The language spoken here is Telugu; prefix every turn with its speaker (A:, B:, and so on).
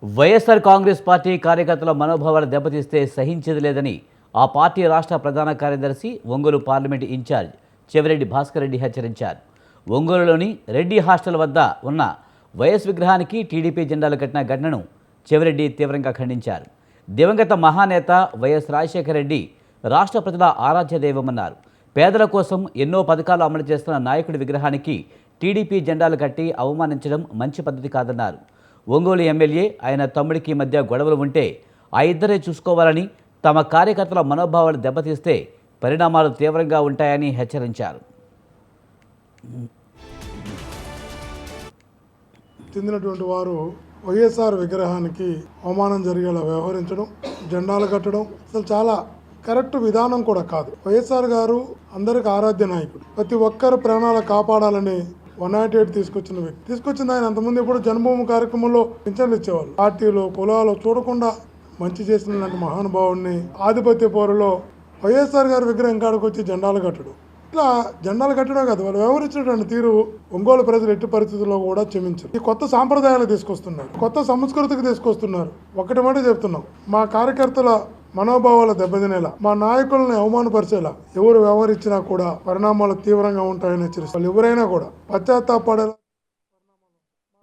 A: వైఎస్ఆర్ కాంగ్రెస్ పార్టీ కార్యకర్తల మనోభావాలు దెబ్బతీస్తే సహించేది లేదని ఆ పార్టీ రాష్ట్ర ప్రధాన కార్యదర్శి ఒంగోలు పార్లమెంటు ఇన్ఛార్జ్ చెవిరెడ్డి భాస్కర్ రెడ్డి హెచ్చరించారు. ఒంగోలులోని రెడ్డి హాస్టల్ వద్ద ఉన్న వైఎస్ విగ్రహానికి టీడీపీ జెండాలు కట్టిన ఘటనను చెవిరెడ్డి తీవ్రంగా ఖండించారు. దివంగత మహానేత వైఎస్ రాజశేఖర రెడ్డి రాష్ట్ర ప్రజల ఆరాధ్య దైవమన్నారు. పేదల కోసం ఎన్నో పథకాలు అమలు చేస్తున్న నాయకుడి విగ్రహానికి టీడీపీ జెండాలు కట్టి అవమానించడం మంచి పద్ధతి కాదన్నారు. ఒంగోలు ఎమ్మెల్యే ఆయన తమ్ముడికి మధ్య గొడవలు ఉంటే ఆ ఇద్దరే చూసుకోవాలని, తమ కార్యకర్తల మనోభావాలు దెబ్బతీస్తే పరిణామాలు తీవ్రంగా ఉంటాయని హెచ్చరించారు.
B: చెందినటువంటి వారు వైఎస్ఆర్ విగ్రహానికి అవమానం జరిగేలా వ్యవహరించడం, జెండాలు కట్టడం అసలు చాలా కరెక్ట్ విధానం కూడా కాదు. వైఎస్ఆర్ గారు అందరికి ఆరాధ్య నాయకుడు. ప్రతి ఒక్కరు ప్రాణాలు కాపాడాలని 108 తీసుకొచ్చిన వ్యక్తి. తీసుకొచ్చింది ఆయన. అంతకుముందు ఎప్పుడు జన్మభూమి కార్యక్రమంలో పింఛన్లు ఇచ్చేవాళ్ళు. పార్టీలు కులాలు చూడకుండా మంచి చేసినటువంటి మహానుభావుడిని ఆధిపత్య పోరులో వైఎస్ఆర్ గారి విగ్రహం కాడికి వచ్చి జెండాలు కట్టడం, ఇట్లా జెండాలు కట్టడం కాదు, వాళ్ళు వ్యవహరించినటువంటి తీరు ఒంగోలు ప్రజలు ఎట్టి పరిస్థితుల్లో కూడా క్షమించరు. ఈ కొత్త సాంప్రదాయాలు తీసుకొస్తున్నారు, కొత్త సంస్కృతికి తీసుకొస్తున్నారు. ఒకటి మాట చెప్తున్నాం, మా కార్యకర్తల మనోభావాలు దెబ్బతినేలా, మా నాయకులను అవమానపరిచేలా ఎవరు వ్యవహరించినా కూడా పరిణామాలు తీవ్రంగా ఉంటాయని హెచ్చరిస్తారు. ఎవరైనా కూడా పశ్చాత్తాపడేలా